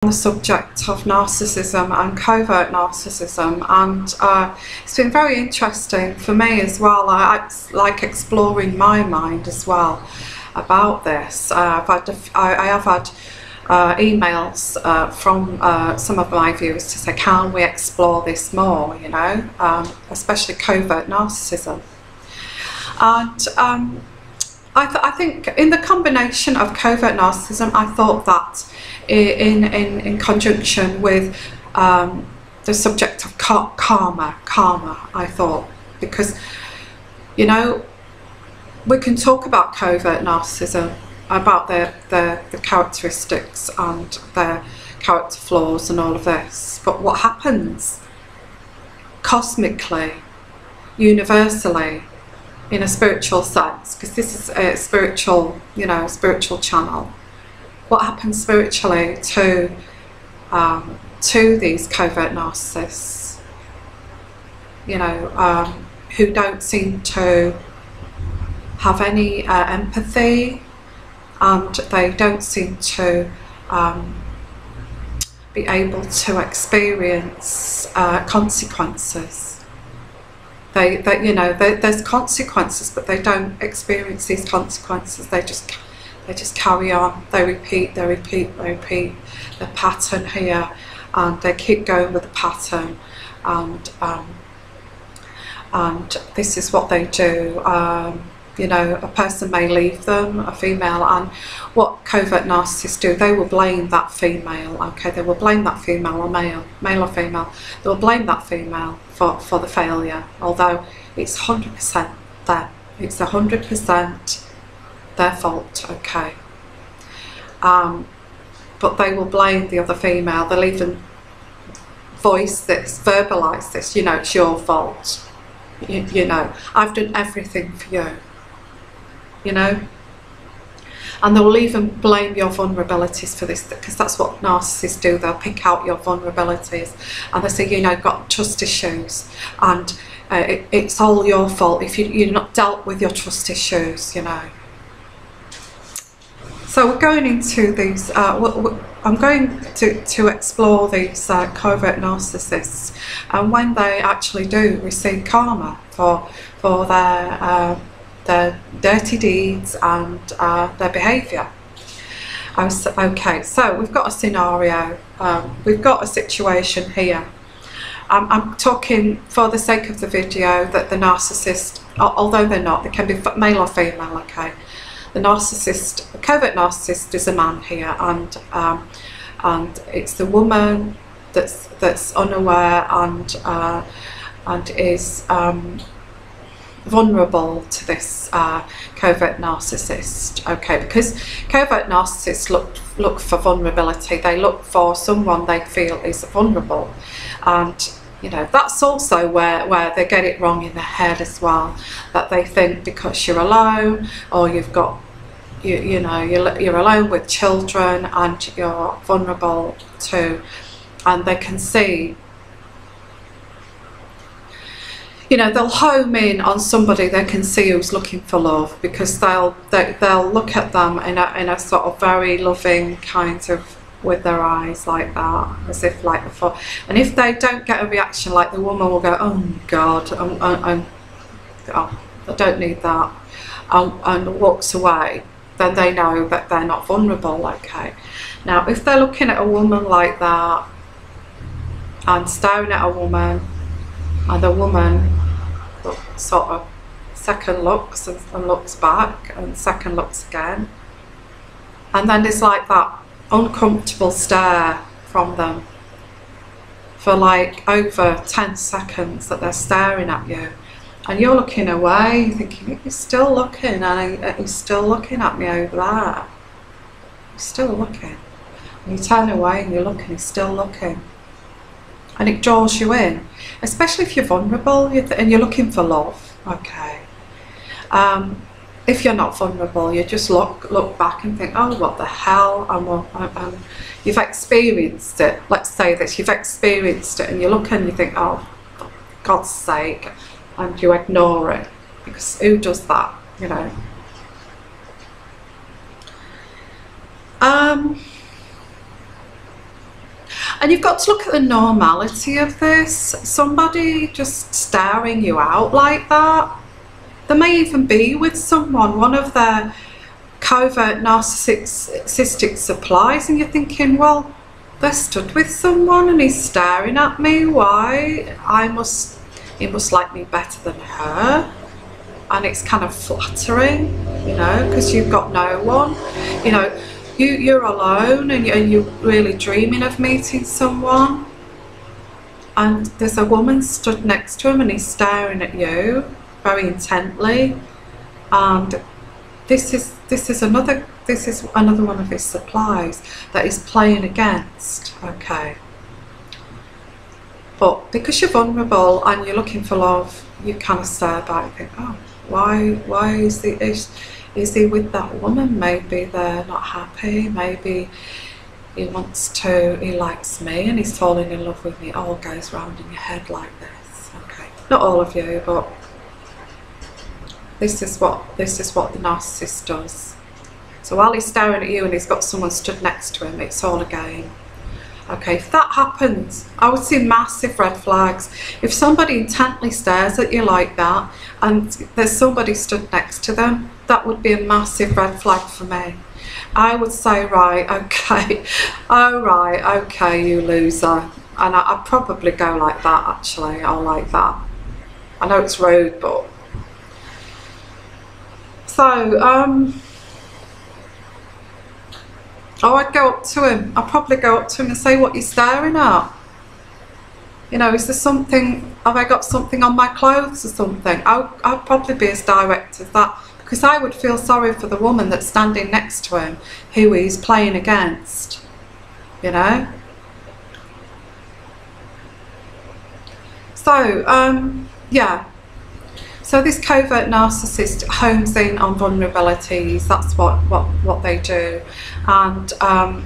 the subject of narcissism and covert narcissism, and it's been very interesting for me as well. I like exploring my mind as well about this. I have had emails from some of my viewers to say, can we explore this more, you know, especially covert narcissism. And I think in the combination of covert narcissism, I thought that in conjunction with the subject of karma, I thought, because, you know, we can talk about covert narcissism, about the characteristics and their character flaws and all of this, but what happens cosmically, universally, in a spiritual sense, because this is a spiritual, you know, spiritual channel. What happens spiritually to these covert narcissists, you know, who don't seem to have any empathy, and they don't seem to be able to experience consequences. They you know, there's consequences, but they don't experience these consequences. They just carry on. They repeat the pattern here, and they keep going with the pattern, and this is what they do. You know, a person may leave them, a female, and what covert narcissists do, they will blame that female. Okay, they will blame that female, or male or female. They will blame that female for the failure, although it's 100% them. It's 100% their fault. Okay, but they will blame the other female. They'll even voice this, verbalise this. You know, it's your fault. You know, I've done everything for you. You know, and they will even blame your vulnerabilities for this, because that's what narcissists do. They'll pick out your vulnerabilities and they say, you know, got trust issues, and it's all your fault if you're not dealt with your trust issues, you know. So we're going into these, I'm going to explore these covert narcissists, and when they actually do receive karma for their dirty deeds and their behaviour. Okay, so we've got a scenario, we've got a situation here. I'm talking for the sake of the video that the narcissist, although they're not, they can be male or female, okay. The narcissist, the covert narcissist, is a man here, and it's the woman that's unaware and is vulnerable to this covert narcissist. Okay, because covert narcissists look for vulnerability. They look for someone they feel is vulnerable, and you know, that's also where they get it wrong in their head as well, that they think because you're alone, or you've got you know, you're alone with children and you're vulnerable too, and they can see, you know, they'll home in on somebody they can see who's looking for love, because they'll look at them in a sort of very loving kind of, with their eyes like that, as if like before. And if they don't get a reaction, like the woman will go, oh God, oh, I don't need that, and walks away, then they know that they're not vulnerable. Okay, now if they're looking at a woman like that and staring at a woman, and the woman sort of second looks and looks back, and second looks again, and then there's like that uncomfortable stare from them for like over 10 seconds, that they're staring at you, and you're looking away, you're thinking, he's still looking, and he's still looking at me over there, he's still looking, and you turn away and you look, and he's still looking. And it draws you in, especially if you're vulnerable and you're looking for love. Okay, if you're not vulnerable, you just look back and think, oh, what the hell, and you've experienced it. Let's say that you've experienced it, and you look and you think, oh, for God's sake, and you ignore it, because who does that, you know? And you've got to look at the normality of this. Somebody just staring you out like that. They may even be with someone, one of their covert narcissistic supplies, and you're thinking, well, they're stood with someone and he's staring at me. Why? He must like me better than her. And it's kind of flattering, you know, because you've got no one. You know, you're alone and you're really dreaming of meeting someone. And there's a woman stood next to him and he's staring at you very intently. And this is another one of his supplies that he's playing against. Okay. But because you're vulnerable and you're looking for love, you kind of stare back and think, oh, why is he with that woman? Maybe they're not happy, maybe he likes me and he's falling in love with me. It all goes round in your head like this. Okay. Not all of you, but this is what the narcissist does. So while he's staring at you and he's got someone stood next to him, it's all a game. Okay, if that happens, I would see massive red flags. If somebody intently stares at you like that and there's somebody stood next to them, that would be a massive red flag for me. I would say, right, okay, oh right, okay, you loser. And I'd probably go like that, actually. I'll like that. I know it's rude, but... So, oh, I'd go up to him. I'd probably go up to him and say, what are you staring at? You know, is there something, have I got something on my clothes or something? I'd probably be as direct as that, because I would feel sorry for the woman that's standing next to him, who he's playing against, you know? So, yeah. So this covert narcissist homes in on vulnerabilities. That's what they do. And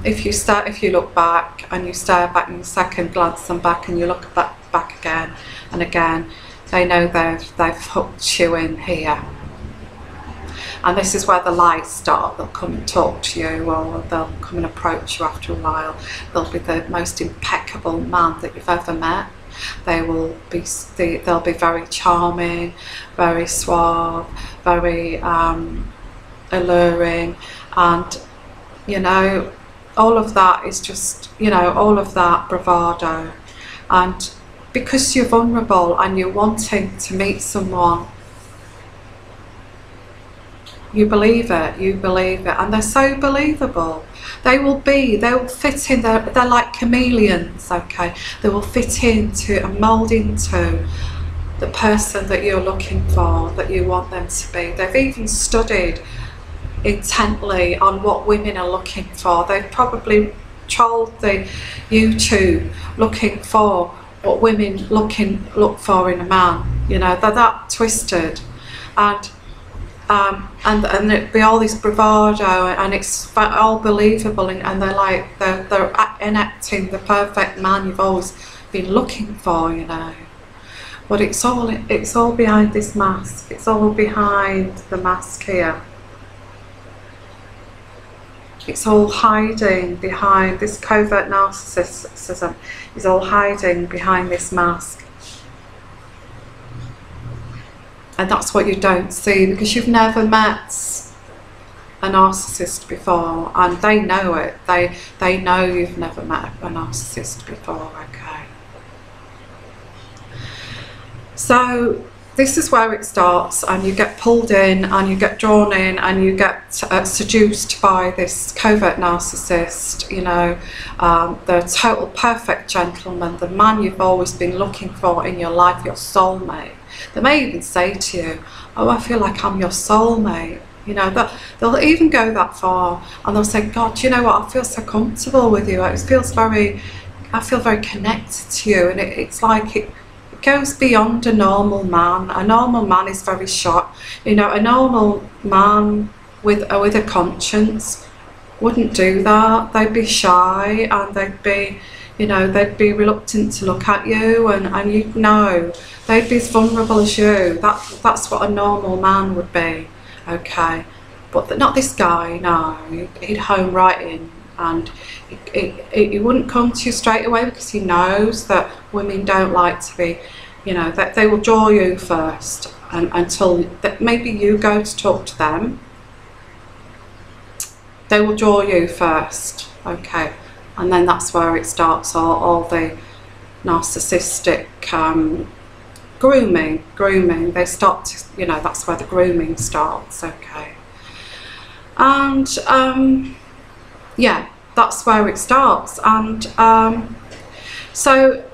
if you look back and you stare back and you second glance them back and you look back again and again, they know they've hooked you in here. And this is where the lies start. They'll come and talk to you, or they'll come and approach you after a while. They'll be the most impeccable man that you've ever met. They'll be very charming, very suave, very alluring, and you know, all of that is just, you know, all of that bravado. And because you're vulnerable and you're wanting to meet someone, you believe it, and they're so believable. They'll fit in, they're like chameleons, okay? They will fit into and mould into the person that you're looking for, that you want them to be. They've even studied intently on what women are looking for. They've probably trolled the YouTube looking for what women look for in a man. You know, they're that twisted. And it'd be all this bravado, and it's all believable, and they're enacting the perfect man you've always been looking for, you know. But it's all behind this mask. It's all behind the mask here. It's all hiding behind this covert narcissism. Is all hiding behind this mask. And that's what you don't see, because you've never met a narcissist before, and they know it. They know you've never met a narcissist before, okay? So this is where it starts, and you get pulled in, and you get drawn in, and you get seduced by this covert narcissist, you know, the total perfect gentleman, the man you've always been looking for in your life, your soulmate. They may even say to you, oh, I feel like I'm your soulmate. You know, they'll even go that far, and they'll say, God, you know what, I feel so comfortable with you. I feel very connected to you. And it's like it goes beyond a normal man. A normal man is very shocked. You know, a normal man with a conscience wouldn't do that. They'd be shy, and they'd be, you know, they'd be reluctant to look at you, and you'd know. They'd be as vulnerable as you. That's what a normal man would be, okay? But not this guy, no. He'd home right in, and he wouldn't come to you straight away because he knows that women don't like to be, you know, that they will draw you first, and until that maybe you go to talk to them, they will draw you first, okay, and then that's where it starts, all the narcissistic grooming. They start to, you know, that's where the grooming starts, okay. And yeah, that's where it starts. And so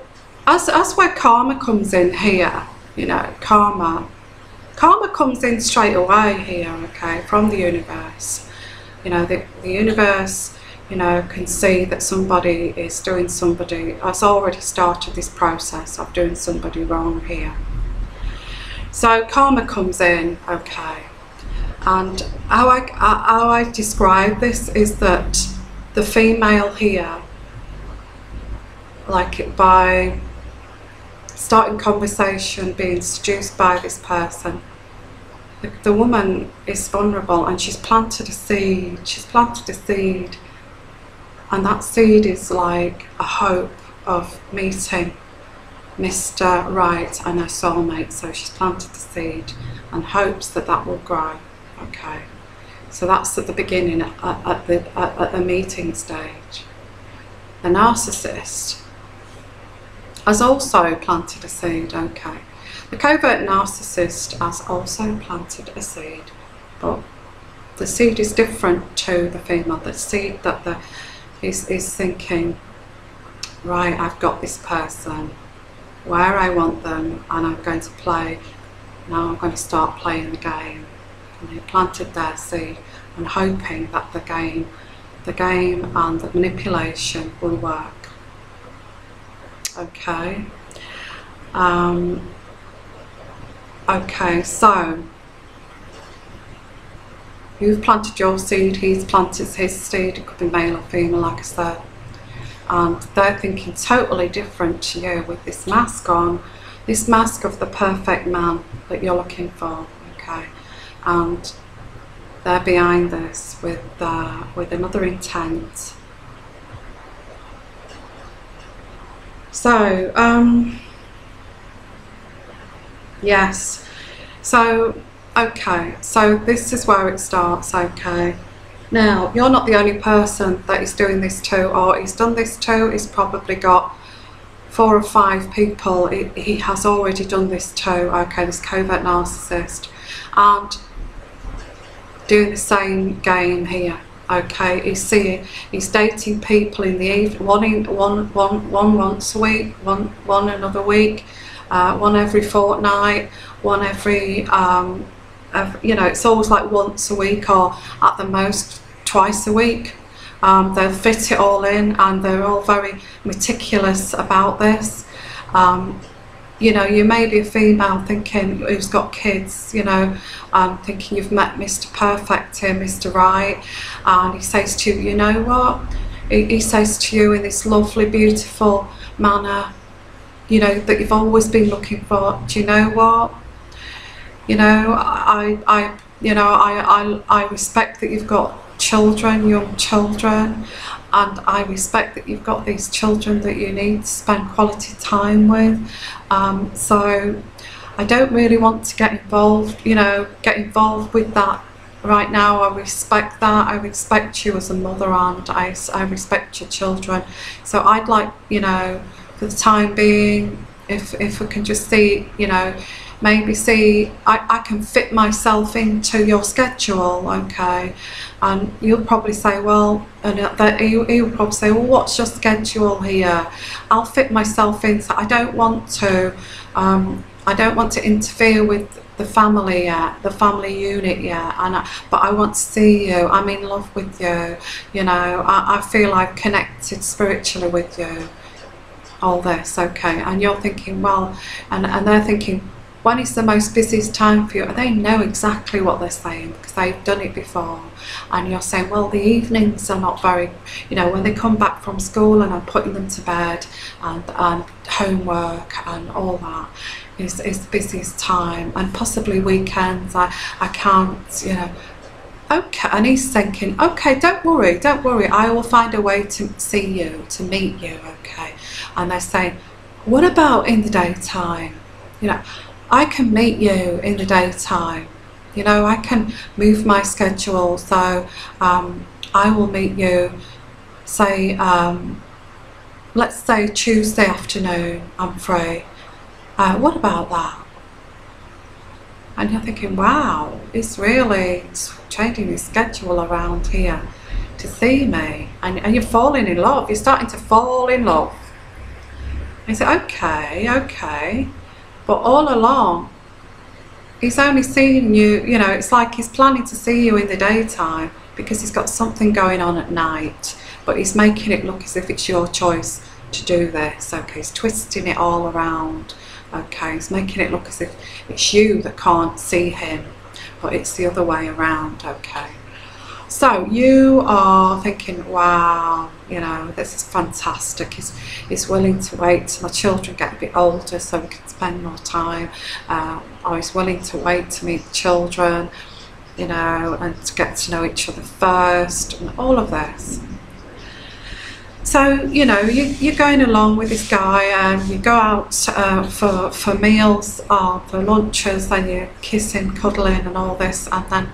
as where karma comes in here, you know, karma comes in straight away here, okay, from the universe. You know, the universe, you know, can see that somebody has already started this process of doing somebody wrong here. So karma comes in, okay. And how I describe this is that the female here, like by starting conversation, being seduced by this person, the woman is vulnerable, and she's planted a seed. And that seed is like a hope of meeting Mr. Right and her soulmate. So she's planted the seed and hopes that that will grow. Okay, so that's at the beginning, at the meeting stage. The narcissist has also planted a seed. Okay, the covert narcissist has also planted a seed, but the seed is different to the female. The seed that is thinking, right, I've got this person where I want them, and I'm going to play. Now I'm going to start playing the game. And they planted their seed and hoping that the game and the manipulation will work. Okay. Okay, so you've planted your seed, he's planted his seed. It could be male or female, like I said. And they're thinking totally different to you with this mask on, this mask of the perfect man that you're looking for. Okay. And they're behind this with another intent. So yes, so okay, so this is where it starts. Okay, now you're not the only person that is doing this to, or he's done this to. He's probably got 4 or 5 people he has already done this to. Okay, this covert narcissist, and doing the same game here. Okay, he's dating people in the evening, one once a week, one another week, one every fortnight, one every you know, it's always like once a week, or at the most twice a week. They'll fit it all in, and they're all very meticulous about this. You know, you may be a female thinking, who's got kids, you know, thinking you've met Mr. Perfect here, Mr. Right, and he says to you, you know what? He says to you in this lovely, beautiful manner, you know, that you've always been looking for. Do you know what? You know, I respect that you've got children, young children, and I respect that you've got these children that you need to spend quality time with. So I don't really want to get involved, you know, with that right now. I respect that. I respect you as a mother, and I respect your children. So I'd like, you know, for the time being, if we can just see, you know, maybe see I can fit myself into your schedule. Okay, and you'll probably say, well, and he'll probably say, well, what's your schedule here? I'll fit myself in. So I don't want to interfere with the family yet, the family unit yet, but I want to see you. I'm in love with you. You know, I feel I've connected spiritually with you. All this, okay, and you're thinking, well, and they're thinking, when is the most busiest time for you? And they know exactly what they're saying because they've done it before. And you're saying, well, the evenings are not very, you know, when they come back from school and I'm putting them to bed, and homework and all that is the busiest time, and possibly weekends I can't, you know, okay, and he's thinking, okay, don't worry, I will find a way to see you, to meet you, okay. And they're saying, what about in the daytime? You know, I can meet you in the daytime. You know, I can move my schedule, so I will meet you, say, let's say Tuesday afternoon, I'm free. What about that? And you're thinking, wow, he's really changing his schedule around here to see me. And you're falling in love. You're starting to fall in love. And you say, okay. But all along, he's only seeing you, you know, it's like he's planning to see you in the daytime because he's got something going on at night. But he's making it look as if it's your choice to do this. Okay, he's twisting it all around. Okay, he's making it look as if it's you that can't see him, but it's the other way around. Okay, so you are thinking, wow, you know, this is fantastic. He's willing to wait till my children get a bit older so we can spend more time. Or he's willing to wait to meet the children, you know, and to get to know each other first, and all of this. So, you know, you're going along with this guy and you go out for meals or for lunches, and you're kissing, cuddling and all this, and then,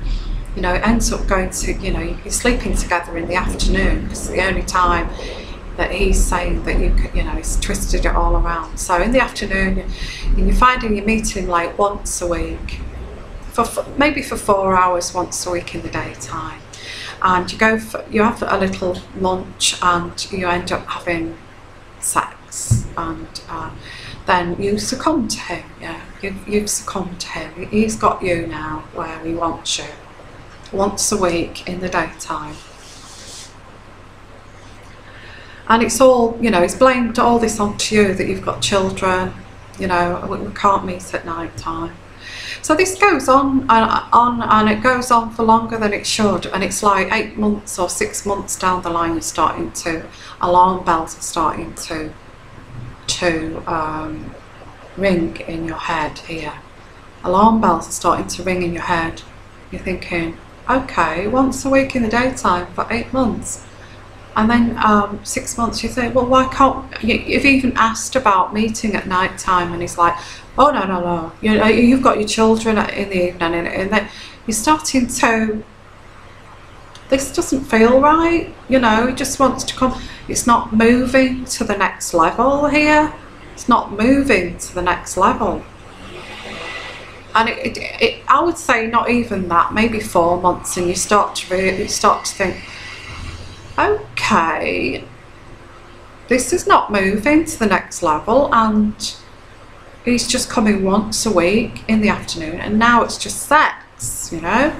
you know, it ends up going to, you know, you're sleeping together in the afternoon because it's the only time that he's saying that you could, you know, he's twisted it all around. So in the afternoon, you're finding you're meeting him like once a week, maybe for 4 hours once a week in the daytime. And you have a little lunch and you end up having sex, and then you succumb to him. Yeah, you've succumbed to him. He's got you now where he wants you, once a week in the daytime. And it's all, you know, it's blamed all this onto you that you've got children, you know, we can't meet at night time. So this goes on and it goes on for longer than it should, and it's like 8 months or 6 months down the line, alarm bells are starting to ring in your head here. Alarm bells are starting to ring in your head. You're thinking, okay, once a week in the daytime for 8 months. And then 6 months you think, well, why can't, you've even asked about meeting at night time, and he's like, oh no, you've got your children in the evening, and then you're starting to, this doesn't feel right, you know, he just wants to come, it's not moving to the next level here, it's not moving to the next level. And I would say not even that, maybe 4 months, and you start to think, okay, this is not moving to the next level, and he's just coming once a week in the afternoon, and now it's just sex, you know.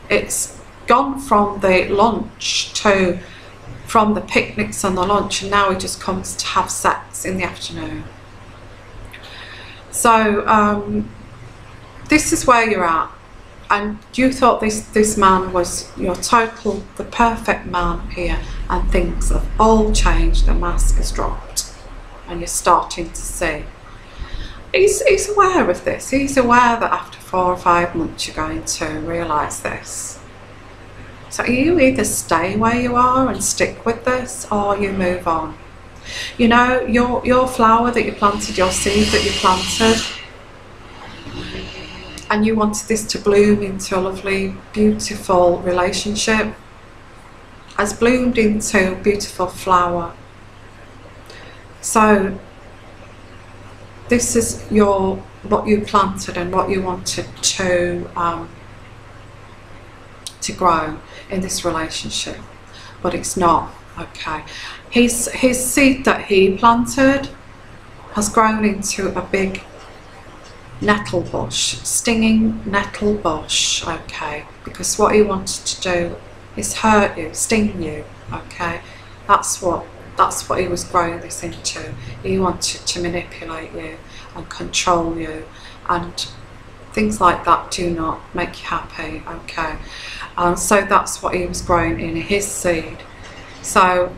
It's gone from the lunch from the picnics and the lunch, and now he just comes to have sex in the afternoon. So this is where you're at, and you thought this man was the perfect man here, and things have all changed. The mask has dropped, and you're starting to see. He's aware of this. He's aware that after 4 or 5 months you're going to realise this. So you either stay where you are and stick with this, or you move on. You know, your flower that you planted, your seed that you planted, and you wanted this to bloom into a lovely, beautiful relationship, has bloomed into a beautiful flower. So this is what you planted and what you wanted to grow in this relationship, but it's not. Okay, his seed that he planted has grown into a big nettle bush, stinging nettle bush. Okay, because what he wanted to do is hurt you, sting you. Okay, that's what he was growing this into. He wanted to manipulate you and control you, and things like that do not make you happy. Okay, so that's what he was growing in his seed. So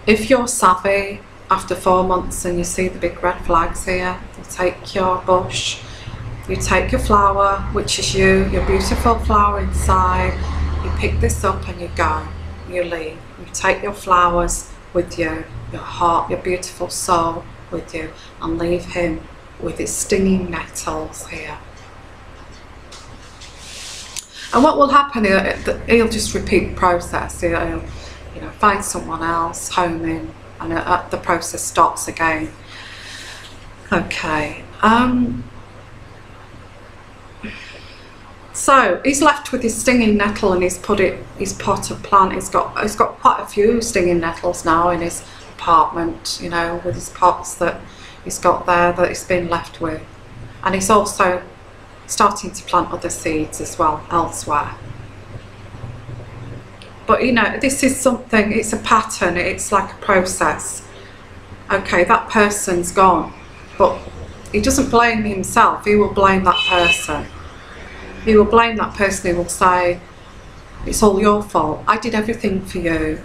if you're savvy, after 4 months and you see the big red flags here, you take your bush, You take your flower, which is you, your beautiful flower inside, you pick this up and you go, you leave. You take your flowers with you, your heart, your beautiful soul with you, and leave him with his stinging nettles here. And what will happen, he'll just repeat the process. He'll find someone else, home in, and the process starts again. Okay. So he's left with his stinging nettle, and he's put his potted plant. He's got quite a few stinging nettles now in his apartment, with his pots that he's got there that he's been left with. And he's also starting to plant other seeds as well elsewhere. But this is something, it's a pattern, it's like a process. Okay, that person's gone, but he doesn't blame himself, he will blame that person. He will blame that person, he will say, it's all your fault. I did everything for you,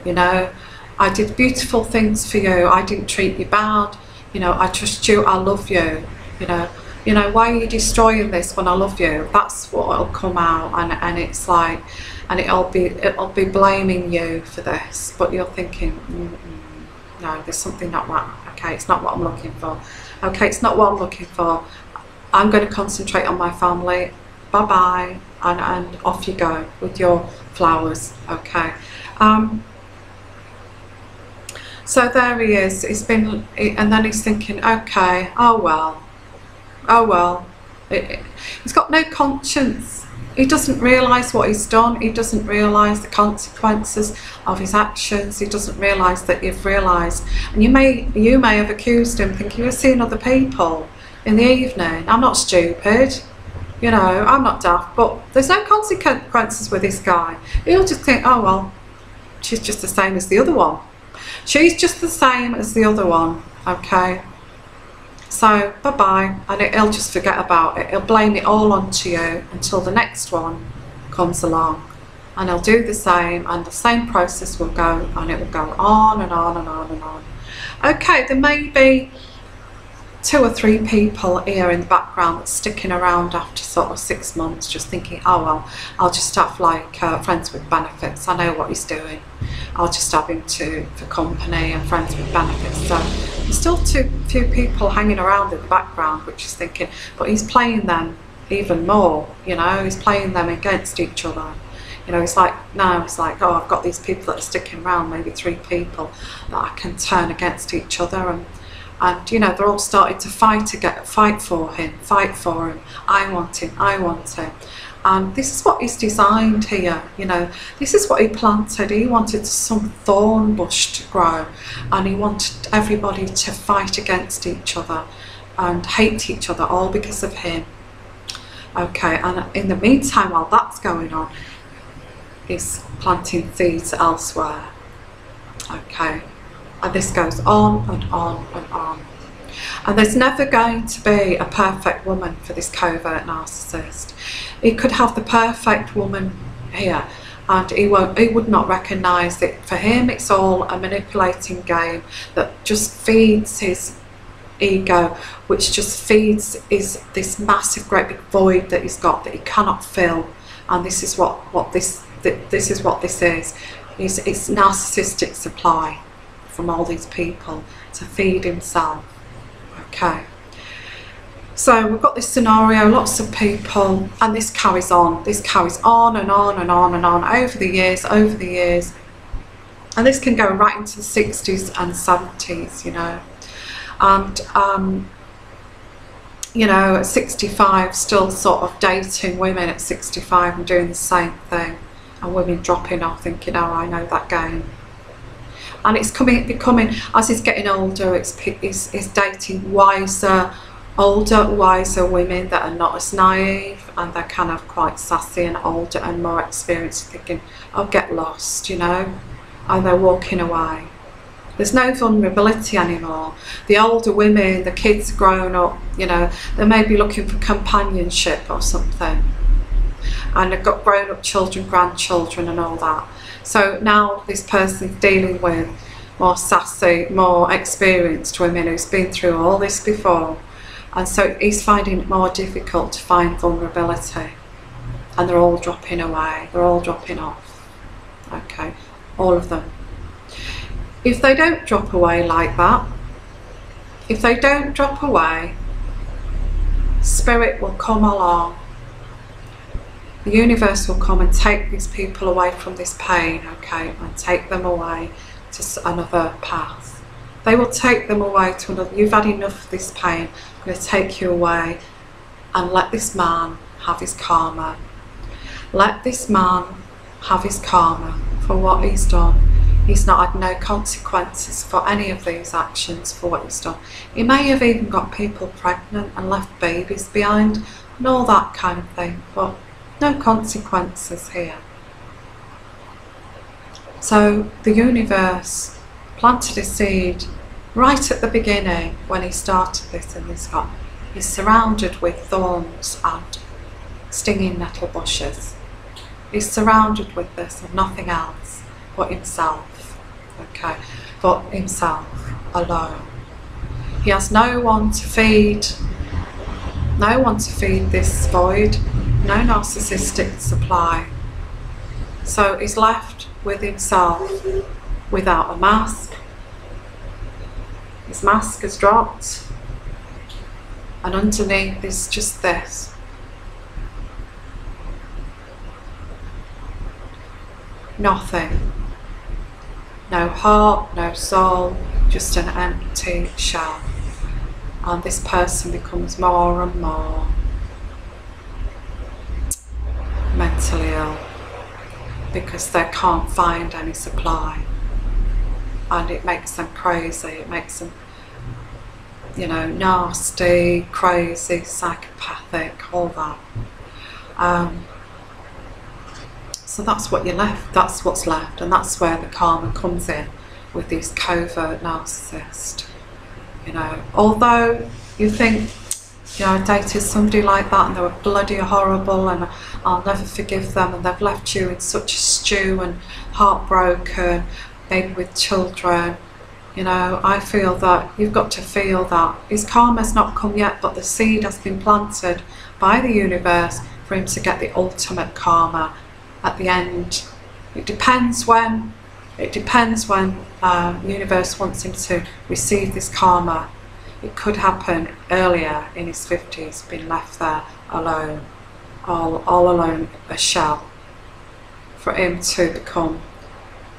I did beautiful things for you, I didn't treat you bad, I trust you, I love you, why are you destroying this when I love you? That's what will come out, and it's like, and it'll be blaming you for this, but you're thinking, no, there's something not right. Okay, it's not what I'm looking for. Okay, it's not what I'm looking for. I'm going to concentrate on my family. Bye bye, and off you go with your flowers. Okay. So there he is. And then he's thinking, okay, oh well. He's got no conscience. He doesn't realise what he's done. He doesn't realise the consequences of his actions. He doesn't realise that you've realised. And you may have accused him, thinking, you're seeing other people in the evening. I'm not stupid. I'm not daft. But there's no consequences with this guy. He'll just think, oh well, she's just the same as the other one. She's just the same as the other one. Okay. So bye-bye, and he'll just forget about it. He'll blame it all onto you until the next one comes along, and he'll do the same, and the same process will go, and it will go on and on and on and on. Okay, there may be 2 or 3 people here in the background that's sticking around after sort of 6 months, just thinking, oh well, I'll just have like friends with benefits. I know what he's doing. I'll just have him for company and friends with benefits. So there's still few people hanging around in the background, which is thinking, but he's playing them even more. He's playing them against each other. It's like, now it's like, oh, I've got these people that are sticking around, maybe 3 people that I can turn against each other, and they're all starting to fight for him. I want him. And this is what he's designed here. This is what he planted. He wanted some thorn bush to grow, and he wanted everybody to fight against each other and hate each other, all because of him. Okay, and in the meantime, while that's going on, he's planting seeds elsewhere. Okay. And this goes on and on and on. And there's never going to be a perfect woman for this covert narcissist. He could have the perfect woman here, and he would not recognise it. For him, it's all a manipulating game that just feeds his ego, which just feeds this massive, great big void that he's got that he cannot fill. And this is what this is. It's narcissistic supply from all these people to feed himself. Okay, so we've got this scenario, lots of people, and this carries on and on and on and on over the years, and this can go right into the 60s and 70s, and at 65 still sort of dating women at 65 and doing the same thing, and women dropping off thinking, oh, I know that game. And it's becoming, as he's getting older, he's dating older, wiser women that are not as naive, and they're kind of quite sassy and older and more experienced, thinking, I'll get lost, and they're walking away. There's no vulnerability anymore. The older women, the kids grown up, they may be looking for companionship or something, and they've got grown up children, grandchildren and all that. So now this person's dealing with more sassy, more experienced women who's been through all this before, And so he's finding it more difficult to find vulnerability. And they're all dropping away, they're all dropping off. Okay, all of them. If they don't drop away like that, if they don't drop away, Spirit will come along. The universe will come and take these people away from this pain, okay, and take them away to another path. They will take them away to another. You've had enough of this pain. I'm going to take you away and let this man have his karma. Let this man have his karma for what he's done. He's not had no consequences for any of these actions for what he's done. He may have even got people pregnant and left babies behind and all that kind of thing, but no consequences here. So the universe planted a seed right at the beginning when he started this, and he's surrounded with thorns and stinging nettle bushes. He's surrounded with this and nothing else but himself, okay, but himself alone. He has no one to feed this void, no narcissistic supply. So he's left with himself without a mask. His mask has dropped, and underneath is just this. Nothing. No heart, no soul, just an empty shell. And this person becomes more and more mentally ill because they can't find any supply. And it makes them crazy, it makes them, you know, nasty, crazy, psychopathic, all that. So that's what you're left, that's what's left, and that's where the karma comes in with these covert narcissists. You know, although you think, you know, I dated somebody like that and they were bloody horrible and I'll never forgive them, and they've left you in such a stew and heartbroken, maybe with children. You know, I feel that you've got to feel that his karma's not come yet, but the seed has been planted by the universe for him to get the ultimate karma at the end. It depends when the universe wants him to receive this karma. It could happen earlier in his 50s, being left there alone, all alone, a shell, for him to become,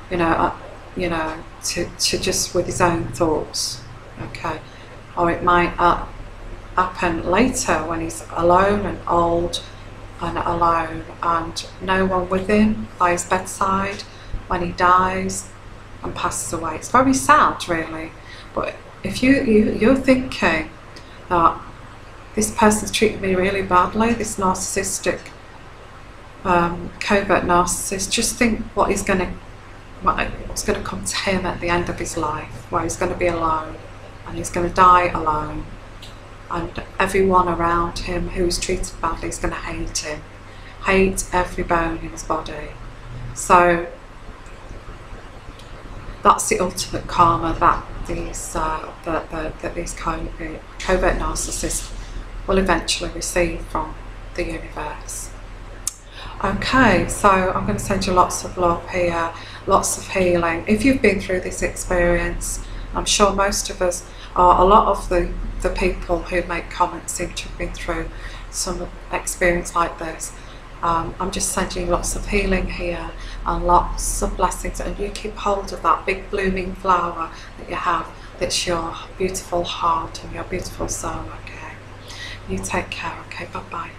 to just with his own thoughts, okay. Or it might happen later when he's alone and old and alone and no one with him by his bedside when he dies and passes away. It's very sad, really. But if you're thinking that this person's treated me really badly, this narcissistic covert narcissist, just think what's going to come to him at the end of his life, where he's going to be alone and he's going to die alone, and everyone around him who's treated badly is going to hate him, hate every bone in his body. So that's the ultimate karma that these these covert narcissists will eventually receive from the universe. Okay, so I'm going to send you lots of love here, lots of healing. If you've been through this experience, I'm sure most of us, or a lot of the people who make comments seem to have been through some experience like this. I'm just sending you lots of healing here and lots of blessings, and you keep hold of that big blooming flower that you have, that's your beautiful heart and your beautiful soul, okay? You take care, okay? Bye-bye.